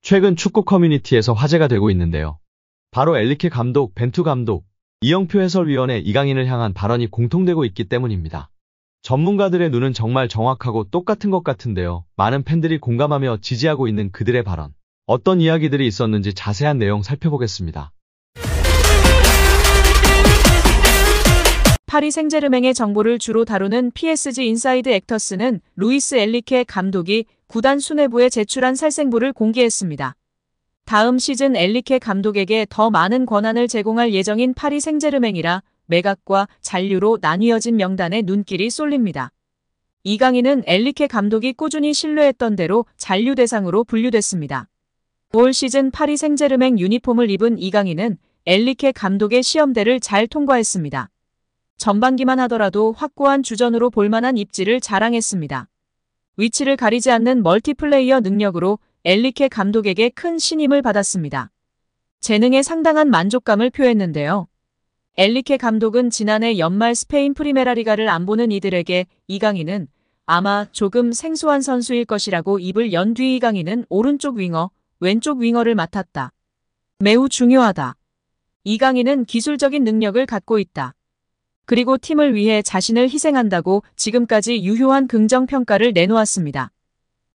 최근 축구 커뮤니티에서 화제가 되고 있는데요. 바로 엘리케 감독, 벤투 감독, 이영표 해설위원의 이강인을 향한 발언이 공통되고 있기 때문입니다. 전문가들의 눈은 정말 정확하고 똑같은 것 같은데요. 많은 팬들이 공감하며 지지하고 있는 그들의 발언. 어떤 이야기들이 있었는지 자세한 내용 살펴보겠습니다. 파리 생제르맹의 정보를 주로 다루는 PSG 인사이드 액터스는 루이스 엘리케 감독이 구단 수뇌부에 제출한 살생부를 공개했습니다. 다음 시즌 엘리케 감독에게 더 많은 권한을 제공할 예정인 파리 생제르맹이라 매각과 잔류로 나뉘어진 명단에 눈길이 쏠립니다. 이강인은 엘리케 감독이 꾸준히 신뢰했던 대로 잔류 대상으로 분류됐습니다. 올 시즌 파리 생제르맹 유니폼을 입은 이강인은 엘리케 감독의 시험대를 잘 통과했습니다. 전반기만 하더라도 확고한 주전으로 볼만한 입지를 자랑했습니다. 위치를 가리지 않는 멀티플레이어 능력으로 엘리케 감독에게 큰 신임을 받았습니다. 재능에 상당한 만족감을 표했는데요. 엘리케 감독은 지난해 연말 스페인 프리메라리가를 안 보는 이들에게 이강인은 아마 조금 생소한 선수일 것이라고 입을 연 뒤 이강인은 오른쪽 윙어, 왼쪽 윙어를 맡았다. 매우 중요하다. 이강인은 기술적인 능력을 갖고 있다. 그리고 팀을 위해 자신을 희생한다고 지금까지 유효한 긍정평가를 내놓았습니다.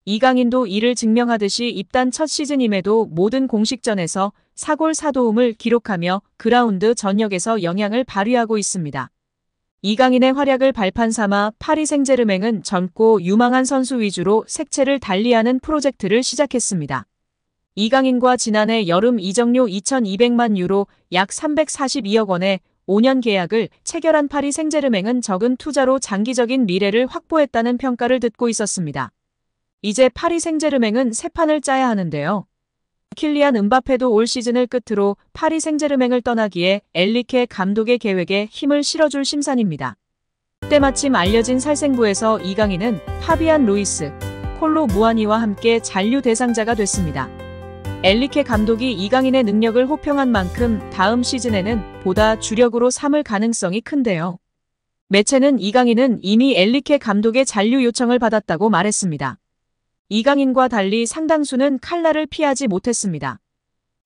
이강인도 이를 증명하듯이 입단 첫 시즌임에도 모든 공식전에서 4골 4도움을 기록하며 그라운드 전역에서 영향을 발휘하고 있습니다. 이강인의 활약을 발판 삼아 파리 생제르맹은 젊고 유망한 선수 위주로 색채를 달리하는 프로젝트를 시작했습니다. 이강인과 지난해 여름 이적료 2,200만 유로 약 342억 원의 5년 계약을 체결한 파리 생제르맹은 적은 투자로 장기적인 미래를 확보했다는 평가를 듣고 있었습니다. 이제 파리 생제르맹은 새 판을 짜야 하는데요. 킬리안 음바페도 올 시즌을 끝으로 파리 생제르맹을 떠나기에 엘리케 감독의 계획에 힘을 실어줄 심산입니다. 때마침 알려진 살생부에서 이강인은 파비안 루이스, 콜로 무아니와 함께 잔류 대상자가 됐습니다. 엘리케 감독이 이강인의 능력을 호평한 만큼 다음 시즌에는 보다 주력으로 삼을 가능성이 큰데요. 매체는 이강인은 이미 엘리케 감독의 잔류 요청을 받았다고 말했습니다. 이강인과 달리 상당수는 칼날을 피하지 못했습니다.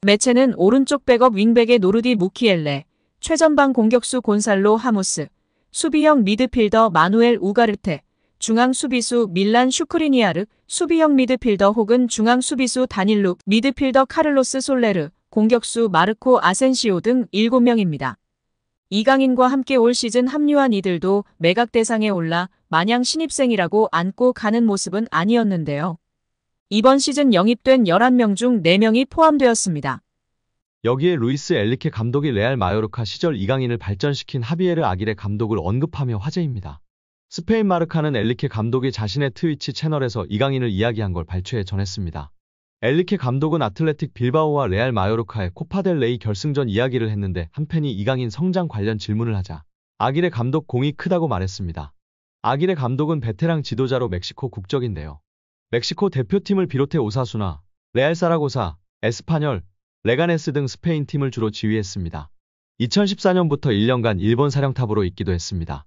매체는 오른쪽 백업 윙백의 노르디 무키엘레, 최전방 공격수 곤살로 하무스, 수비형 미드필더 마누엘 우가르테, 중앙 수비수 밀란 슈크리니아르, 수비형 미드필더 혹은 중앙 수비수 다닐루, 미드필더 카를로스 솔레르, 공격수 마르코 아센시오 등 7명입니다. 이강인과 함께 올 시즌 합류한 이들도 매각 대상에 올라 마냥 신입생이라고 안고 가는 모습은 아니었는데요. 이번 시즌 영입된 11명 중 4명이 포함되었습니다. 여기에 루이스 엘리케 감독이 레알 마요르카 시절 이강인을 발전시킨 하비에르 아기레 감독을 언급하며 화제입니다. 스페인 마르카는 엘리케 감독이 자신의 트위치 채널에서 이강인을 이야기한 걸 발췌해 전했습니다. 엘리케 감독은 아틀레틱 빌바오와 레알 마요르카의 코파델 레이 결승전 이야기를 했는데 한 팬이 이강인 성장 관련 질문을 하자 아기레 감독 공이 크다고 말했습니다. 아기레 감독은 베테랑 지도자로 멕시코 국적인데요. 멕시코 대표팀을 비롯해 오사수나, 레알 사라고사, 에스파뇰, 레가네스 등 스페인 팀을 주로 지휘했습니다. 2014년부터 1년간 일본 사령탑으로 있기도 했습니다.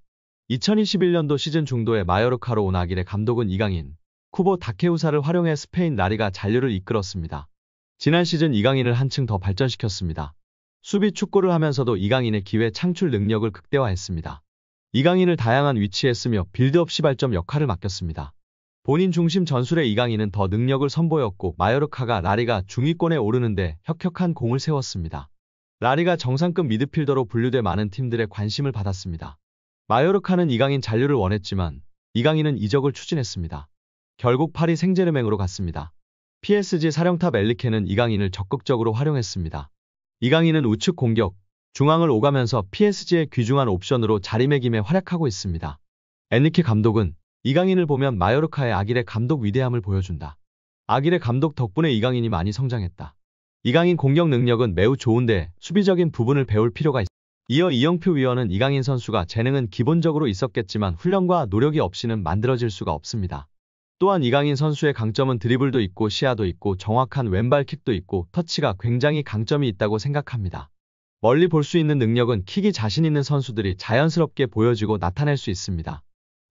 2021년도 시즌 중도에 마요르카로 온 아기레 감독은 이강인, 쿠보 다케우사를 활용해 스페인 라리가 잔류를 이끌었습니다. 지난 시즌 이강인을 한층 더 발전시켰습니다. 수비 축구를 하면서도 이강인의 기회 창출 능력을 극대화했습니다. 이강인을 다양한 위치에 쓰며 빌드업 시발점 역할을 맡겼습니다. 본인 중심 전술의 이강인은 더 능력을 선보였고 마요르카가 라리가 중위권에 오르는데 혁혁한 공을 세웠습니다. 라리가 정상급 미드필더로 분류돼 많은 팀들의 관심을 받았습니다. 마요르카는 이강인 잔류를 원했지만 이강인은 이적을 추진했습니다. 결국 파리 생제르맹으로 갔습니다. PSG 사령탑 엘리케는 이강인을 적극적으로 활용했습니다. 이강인은 우측 공격, 중앙을 오가면서 PSG의 귀중한 옵션으로 자리매김에 활약하고 있습니다. 엘리케 감독은 이강인을 보면 마요르카의 아기레 감독 위대함을 보여준다. 아기레 감독 덕분에 이강인이 많이 성장했다. 이강인 공격 능력은 매우 좋은데 수비적인 부분을 배울 필요가 있다. 이어 이영표 위원은 이강인 선수가 재능은 기본적으로 있었겠지만 훈련과 노력이 없이는 만들어질 수가 없습니다. 또한 이강인 선수의 강점은 드리블도 있고 시야도 있고 정확한 왼발킥도 있고 터치가 굉장히 강점이 있다고 생각합니다. 멀리 볼 수 있는 능력은 킥이 자신 있는 선수들이 자연스럽게 보여지고 나타낼 수 있습니다.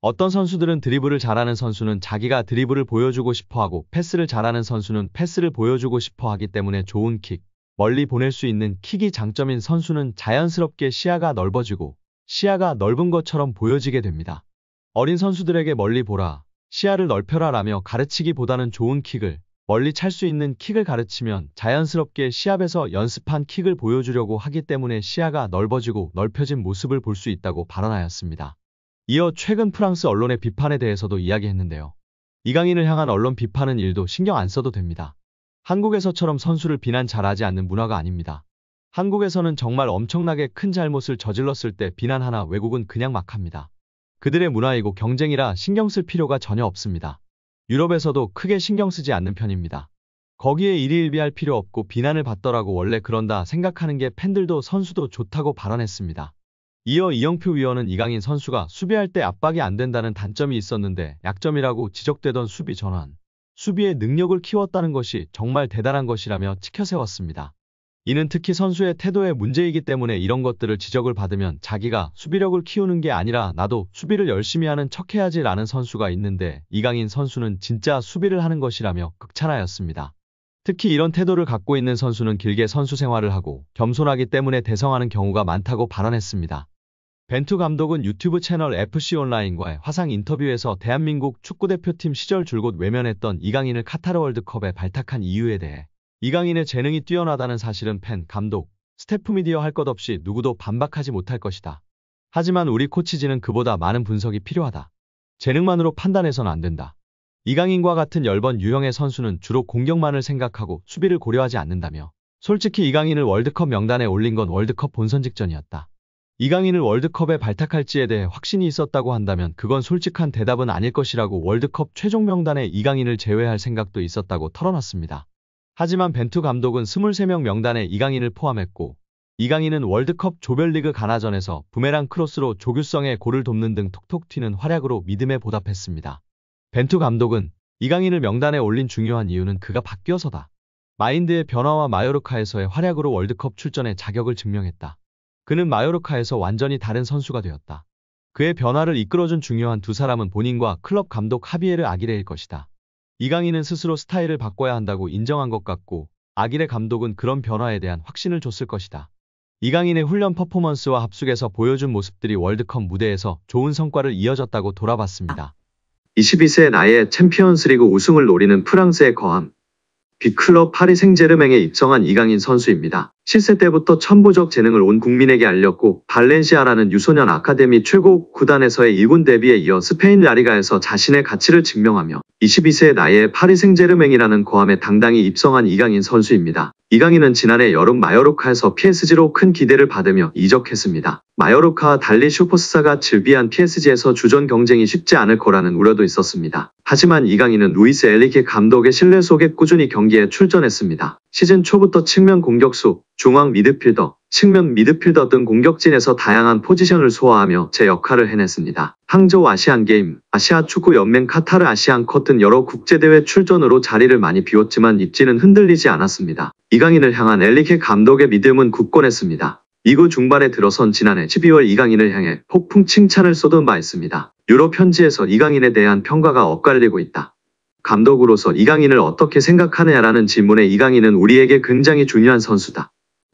어떤 선수들은 드리블을 잘하는 선수는 자기가 드리블을 보여주고 싶어하고 패스를 잘하는 선수는 패스를 보여주고 싶어하기 때문에 좋은 킥, 멀리 보낼 수 있는 킥이 장점인 선수는 자연스럽게 시야가 넓어지고 시야가 넓은 것처럼 보여지게 됩니다. 어린 선수들에게 멀리 보라, 시야를 넓혀라 라며 가르치기보다는 좋은 킥을, 멀리 찰 수 있는 킥을 가르치면 자연스럽게 시합에서 연습한 킥을 보여주려고 하기 때문에 시야가 넓어지고 넓혀진 모습을 볼 수 있다고 발언하였습니다. 이어 최근 프랑스 언론의 비판에 대해서도 이야기했는데요. 이강인을 향한 언론 비판은 일도 신경 안 써도 됩니다. 한국에서처럼 선수를 비난 잘하지 않는 문화가 아닙니다. 한국에서는 정말 엄청나게 큰 잘못을 저질렀을 때 비난하나 외국은 그냥 막 합니다. 그들의 문화이고 경쟁이라 신경 쓸 필요가 전혀 없습니다. 유럽에서도 크게 신경 쓰지 않는 편입니다. 거기에 일희일비할 필요 없고 비난을 받더라고 원래 그런다 생각하는 게 팬들도 선수도 좋다고 발언했습니다. 이어 이영표 위원은 이강인 선수가 수비할 때 압박이 안 된다는 단점이 있었는데 약점이라고 지적되던 수비 전환, 수비의 능력을 키웠다는 것이 정말 대단한 것이라며 치켜세웠습니다. 이는 특히 선수의 태도의 문제이기 때문에 이런 것들을 지적을 받으면 자기가 수비력을 키우는 게 아니라 나도 수비를 열심히 하는 척해야지 라는 선수가 있는데 이강인 선수는 진짜 수비를 하는 것이라며 극찬하였습니다. 특히 이런 태도를 갖고 있는 선수는 길게 선수 생활을 하고 겸손하기 때문에 대성하는 경우가 많다고 발언했습니다. 벤투 감독은 유튜브 채널 FC온라인과의 화상 인터뷰에서 대한민국 축구대표팀 시절 줄곧 외면했던 이강인을 카타르 월드컵에 발탁한 이유에 대해 이강인의 재능이 뛰어나다는 사실은 팬, 감독, 스태프 미디어 할 것 없이 누구도 반박하지 못할 것이다. 하지만 우리 코치진은 그보다 많은 분석이 필요하다. 재능만으로 판단해선 안 된다. 이강인과 같은 열번 유형의 선수는 주로 공격만을 생각하고 수비를 고려하지 않는다며 솔직히 이강인을 월드컵 명단에 올린 건 월드컵 본선 직전이었다. 이강인을 월드컵에 발탁할지에 대해 확신이 있었다고 한다면 그건 솔직한 대답은 아닐 것이라고 월드컵 최종 명단에 이강인을 제외할 생각도 있었다고 털어놨습니다. 하지만 벤투 감독은 23명 명단에 이강인을 포함했고 이강인은 월드컵 조별리그 가나전에서 부메랑 크로스로 조규성의 골을 돕는 등 톡톡 튀는 활약으로 믿음에 보답했습니다. 벤투 감독은 이강인을 명단에 올린 중요한 이유는 그가 바뀌어서다. 마인드의 변화와 마요르카에서의 활약으로 월드컵 출전의 자격을 증명했다. 그는 마요르카에서 완전히 다른 선수가 되었다. 그의 변화를 이끌어준 중요한 두 사람은 본인과 클럽 감독 하비에르 아기레일 것이다. 이강인은 스스로 스타일을 바꿔야 한다고 인정한 것 같고 아기레 감독은 그런 변화에 대한 확신을 줬을 것이다. 이강인의 훈련 퍼포먼스와 합숙에서 보여준 모습들이 월드컵 무대에서 좋은 성과를 이어졌다고 돌아봤습니다. 22세 나이에 챔피언스리그 우승을 노리는 프랑스의 거함. 빅클럽 파리 생제르맹에 입성한 이강인 선수입니다. 실세 때부터 천부적 재능을 온 국민에게 알렸고 발렌시아라는 유소년 아카데미 최고 구단에서의 1군 데뷔에 이어 스페인 라리가에서 자신의 가치를 증명하며 22세 나이에 파리 생제르맹이라는 거함에 당당히 입성한 이강인 선수입니다. 이강인은 지난해 여름 마요르카에서 PSG로 큰 기대를 받으며 이적했습니다. 마요르카와 달리 슈퍼스타가 즐비한 PSG에서 주전 경쟁이 쉽지 않을 거라는 우려도 있었습니다. 하지만 이강인은 루이스 엘리케 감독의 신뢰 속에 꾸준히 경기에 출전했습니다. 시즌 초부터 측면 공격수, 중앙 미드필더, 측면 미드필더 등 공격진에서 다양한 포지션을 소화하며 제 역할을 해냈습니다. 항저우 아시안게임, 아시아축구연맹 카타르 아시안컵 등 여러 국제대회 출전으로 자리를 많이 비웠지만 입지는 흔들리지 않았습니다. 이강인을 향한 엘리케 감독의 믿음은 굳건했습니다. 리그 중반에 들어선 지난해 12월 이강인을 향해 폭풍 칭찬을 쏟은 바 있습니다. 유럽 현지에서 이강인에 대한 평가가 엇갈리고 있다. 감독으로서 이강인을 어떻게 생각하느냐라는 질문에 이강인은 우리에게 굉장히 중요한 선수다.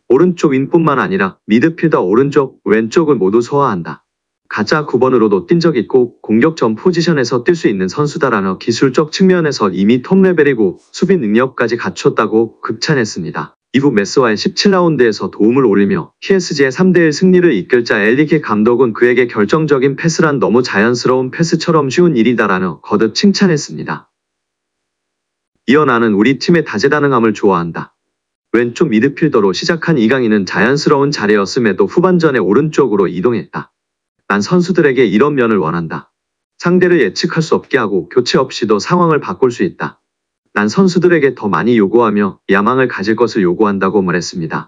오른쪽 윙뿐만 아니라 미드필더 오른쪽, 왼쪽을 모두 소화한다. 가짜 9번으로도 뛴 적 있고 공격 전 포지션에서 뛸 수 있는 선수다라며 기술적 측면에서 이미 톱 레벨이고 수비 능력까지 갖췄다고 극찬했습니다. 이후 메스와의 17라운드에서 도움을 올리며 PSG의 3대1 승리를 이끌자 엘리케 감독은 그에게 결정적인 패스란 너무 자연스러운 패스처럼 쉬운 일이다라며 거듭 칭찬했습니다. 이어 나는 우리 팀의 다재다능함을 좋아한다. 왼쪽 미드필더로 시작한 이강인은 자연스러운 자리였음에도 후반전에 오른쪽으로 이동했다. 난 선수들에게 이런 면을 원한다. 상대를 예측할 수 없게 하고 교체 없이도 상황을 바꿀 수 있다. 난 선수들에게 더 많이 요구하며 야망을 가질 것을 요구한다고 말했습니다.